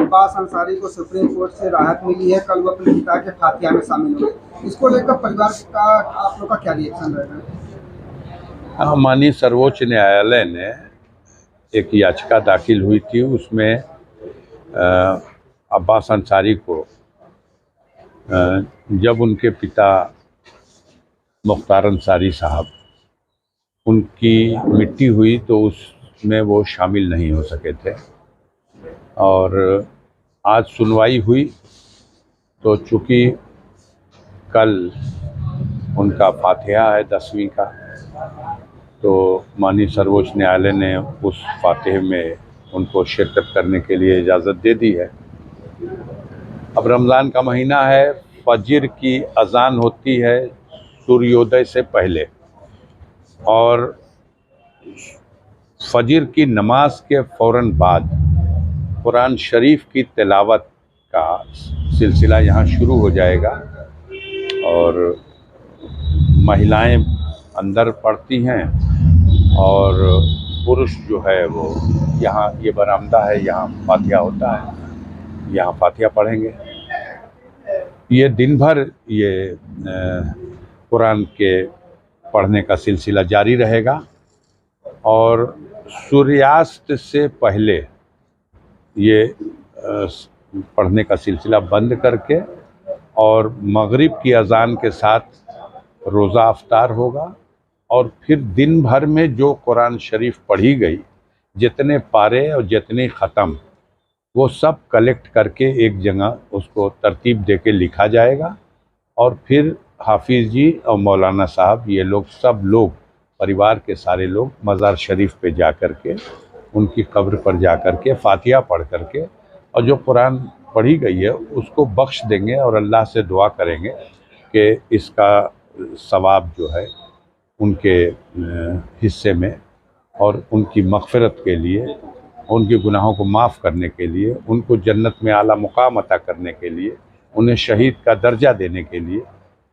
अब्बास अंसारी को supreme court से राहत मिली है, कल वो अपने पिता के फातिहा में शामिल हुए। इसको लेकर परिवार का आप लोग का क्या रिएक्शन रहेगा? माननीय सर्वोच्च न्यायालय ने एक याचिका दाखिल हुई थी, उसमें अब्बास अंसारी को जब उनके पिता मुख्तार अंसारी साहब उनकी मिट्टी हुई तो उसमें वो शामिल नहीं हो सके थे, और आज सुनवाई हुई तो चूँकि कल उनका फातिहा है 10वीं का, तो माननीय सर्वोच्च न्यायालय ने उस फातिहे में उनको शिरकत करने के लिए इजाज़त दे दी है। अब रमज़ान का महीना है, फजर की अज़ान होती है सूर्योदय से पहले, और फजर की नमाज के फ़ौरन बाद कुरान शरीफ की तिलावत का सिलसिला यहाँ शुरू हो जाएगा, और महिलाएं अंदर पढ़ती हैं और पुरुष जो है वो यहाँ, ये बरामदा है, यहाँ फातिहा होता है, यहाँ फातिहा पढ़ेंगे। ये दिन भर ये कुरान के पढ़ने का सिलसिला जारी रहेगा, और सूर्यास्त से पहले ये पढ़ने का सिलसिला बंद करके और मगरिब की अज़ान के साथ रोज़ा अफ्तार होगा, और फिर दिन भर में जो कुरान शरीफ पढ़ी गई, जितने पारे और जितने ख़त्म, वो सब कलेक्ट करके एक जगह उसको तरतीब दे के लिखा जाएगा, और फिर हाफिज़ जी और मौलाना साहब, ये लोग सब लोग, परिवार के सारे लोग मज़ार शरीफ पे जा कर के, उनकी कब्र पर जा कर के फातिहा पढ़ कर के, और जो कुरान पढ़ी गई है उसको बख्श देंगे, और अल्लाह से दुआ करेंगे कि इसका सवाब जो है उनके हिस्से में, और उनकी मग़फ़िरत के लिए, उनके गुनाहों को माफ़ करने के लिए, उनको जन्नत में आला मुकाम अता करने के लिए, उन्हें शहीद का दर्जा देने के लिए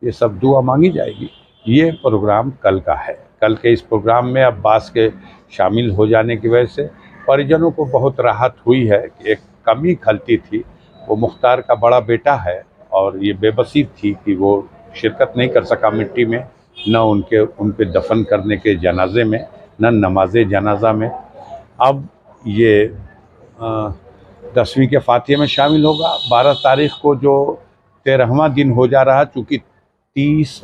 ये सब दुआ मांगी जाएगी। ये प्रोग्राम कल का है। कल के इस प्रोग्राम में अब्बास के शामिल हो जाने की वजह से परिजनों को बहुत राहत हुई है कि एक कमी खलती थी, वो मुख्तार का बड़ा बेटा है, और ये बेबसी थी कि वो शिरकत नहीं कर सका मिट्टी में, न उन पे दफन करने के जनाजे में, न नमाज जनाजा में। अब ये 10वीं के फातिहे में शामिल होगा। 12 तारीख़ को जो 13वां दिन हो जा रहा, चूँकि 30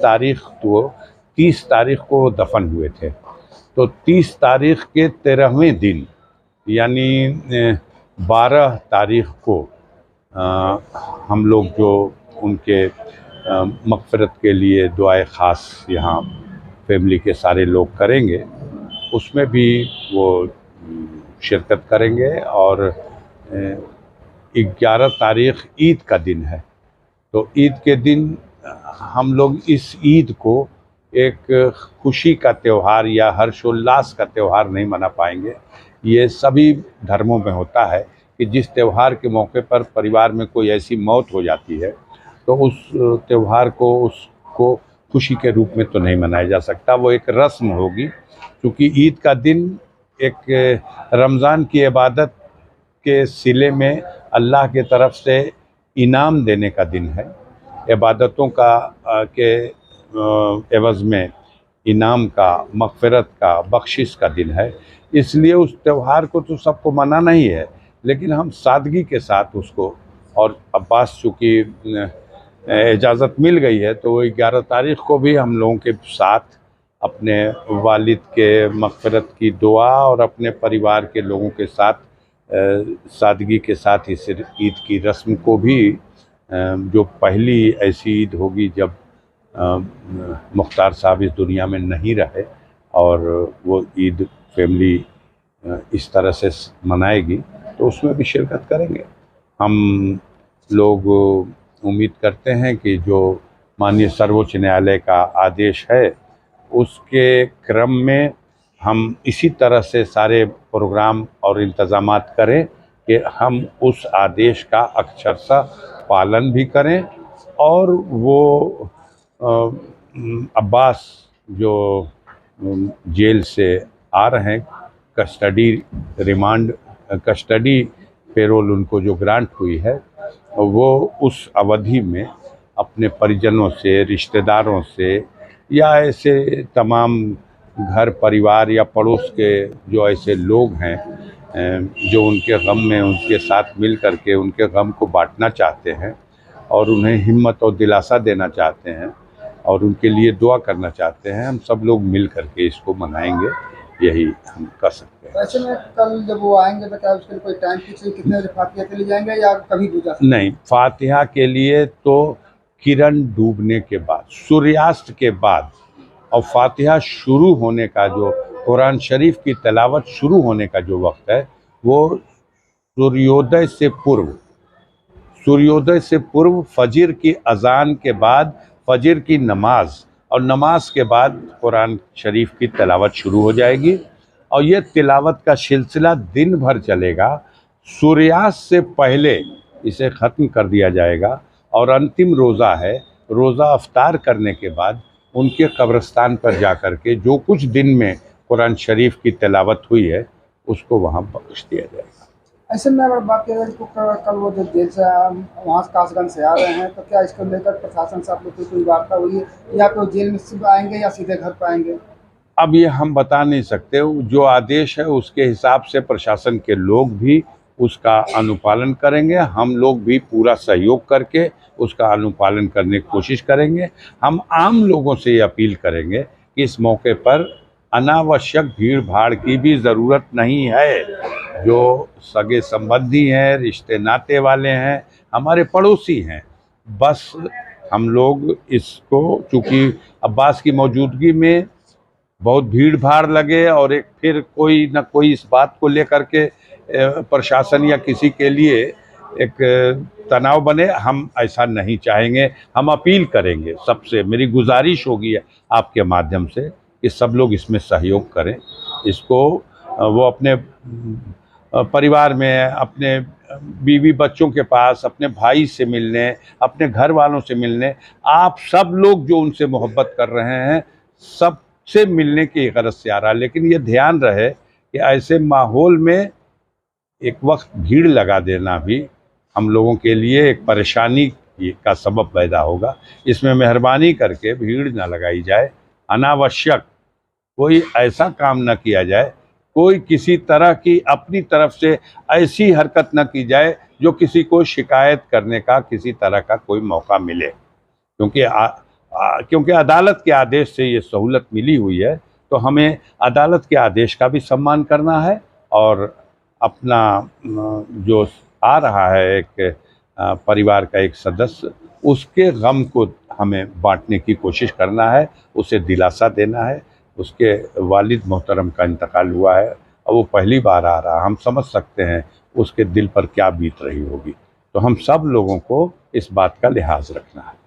तारीख़ को दफन हुए थे, तो 30 तारीख़ के 13वें दिन यानी 12 तारीख़ को हम लोग जो उनके मग़फ़िरत के लिए दुआए ख़ास यहाँ फैमिली के सारे लोग करेंगे, उसमें भी वो शिरकत करेंगे। और 11 तारीख़ ईद का दिन है, तो ईद के दिन हम लोग इस ईद को एक खुशी का त्यौहार या हर्षोल्लास का त्यौहार नहीं मना पाएंगे। ये सभी धर्मों में होता है कि जिस त्यौहार के मौके पर परिवार में कोई ऐसी मौत हो जाती है, तो उस त्यौहार को, उसको खुशी के रूप में तो नहीं मनाया जा सकता, वो एक रस्म होगी। क्योंकि ईद का दिन एक रमज़ान की इबादत के सिले में अल्लाह के तरफ से इनाम देने का दिन है, इबादतों का के एवज़ में इनाम का, मग़फ़िरत का, बख्शिश का दिन है। इसलिए उस त्यौहार को तो सबको मनाना ही है, लेकिन हम सादगी के साथ उसको, और अब्बास चूँकि इजाज़त मिल गई है, तो वो 11 तारीख़ को भी हम लोगों के साथ अपने वालिद के मग़फ़िरत की दुआ और अपने परिवार के लोगों के साथ सादगी के साथ इस ईद की रस्म को भी, जो पहली ऐसी ईद होगी जब मुख्तार साहब इस दुनिया में नहीं रहे, और वो ईद फैमिली इस तरह से मनाएगी, तो उसमें भी शिरकत करेंगे। हम लोग उम्मीद करते हैं कि जो माननीय सर्वोच्च न्यायालय का आदेश है, उसके क्रम में हम इसी तरह से सारे प्रोग्राम और इंतज़ामात करें कि हम उस आदेश का अक्षरशः पालन भी करें, और वो अब्बास जो जेल से आ रहे हैं, कस्टडी पेरोल उनको जो ग्रांट हुई है वो उस अवधि में अपने परिजनों से, रिश्तेदारों से या ऐसे तमाम घर परिवार या पड़ोस के जो ऐसे लोग हैं जो उनके गम में उनके साथ मिल कर के उनके गम को बांटना चाहते हैं और उन्हें हिम्मत और दिलासा देना चाहते हैं और उनके लिए दुआ करना चाहते हैं, हम सब लोग मिल कर के इसको मनाएंगे, यही हम कर सकते हैं। ऐसे में कल जब वो आएंगे तो क्या उसके लिए कोई टाइम फिक्स है, कितने बजे फातिहा के लिए जाएंगे या कभी भी जा सकते हैं? नहीं, फातिहा के लिए तो किरण डूबने के बाद, सूर्यास्त के बाद और फातिहा शुरू होने का जो कुरान शरीफ की तिलावत शुरू होने का जो वक्त है वो सूर्योदय से पूर्व फजर की अजान के बाद फजर की नमाज और नमाज के बाद कुरान शरीफ की तिलावत शुरू हो जाएगी और ये तिलावत का सिलसिला दिन भर चलेगा। सूर्यास्त से पहले इसे ख़त्म कर दिया जाएगा और अंतिम रोज़ा है, रोज़ा अफ्तार करने के बाद उनके कब्रिस्तान पर जा कर के जो कुछ दिन में कुरान शरीफ की तिलावत हुई है उसको वहाँ बख्श दिया जाएगा। ऐसे में अगर बात करें तो कल वो जो जेल से वहाँ कासगंज से आ रहे हैं तो क्या इसको लेकर प्रशासन से आप लोग की कोई वार्ता हुई है या तो जेल में सिर्फ आएंगे या सीधे घर पर आएंगे? अब ये हम बता नहीं सकते, जो आदेश है उसके हिसाब से प्रशासन के लोग भी उसका अनुपालन करेंगे, हम लोग भी पूरा सहयोग करके उसका अनुपालन करने की कोशिश करेंगे। हम आम लोगों से ये अपील करेंगे कि इस मौके पर अनावश्यक भीड़ भाड़ की भी ज़रूरत नहीं है। जो सगे संबंधी हैं, रिश्ते नाते वाले हैं, हमारे पड़ोसी हैं, बस हम लोग इसको चूँकि अब्बास की मौजूदगी में बहुत भीड़ भाड़ लगे और एक फिर कोई न कोई इस बात को लेकर के प्रशासन या किसी के लिए एक तनाव बने, हम ऐसा नहीं चाहेंगे। हम अपील करेंगे सबसे, मेरी गुजारिश होगी आपके माध्यम से कि सब लोग इसमें सहयोग करें। इसको वो अपने परिवार में, अपने बीवी बच्चों के पास, अपने भाई से मिलने, अपने घर वालों से मिलने, आप सब लोग जो उनसे मोहब्बत कर रहे हैं सब से मिलने की गरज से आ रहा है। लेकिन ये ध्यान रहे कि ऐसे माहौल में एक वक्त भीड़ लगा देना भी हम लोगों के लिए एक परेशानी का सबब पैदा होगा। इसमें मेहरबानी करके भीड़ ना लगाई जाए, अनावश्यक कोई ऐसा काम न किया जाए, कोई किसी तरह की अपनी तरफ से ऐसी हरकत न की जाए जो किसी को शिकायत करने का किसी तरह का कोई मौका मिले, क्योंकि अदालत के आदेश से ये सहूलत मिली हुई है, तो हमें अदालत के आदेश का भी सम्मान करना है और अपना जो आ रहा है एक परिवार का एक सदस्य, उसके गम को हमें बांटने की कोशिश करना है, उसे दिलासा देना है। उसके वालिद मोहतरम का इंतकाल हुआ है और वो पहली बार आ रहा, हम समझ सकते हैं उसके दिल पर क्या बीत रही होगी। तो हम सब लोगों को इस बात का लिहाज रखना है।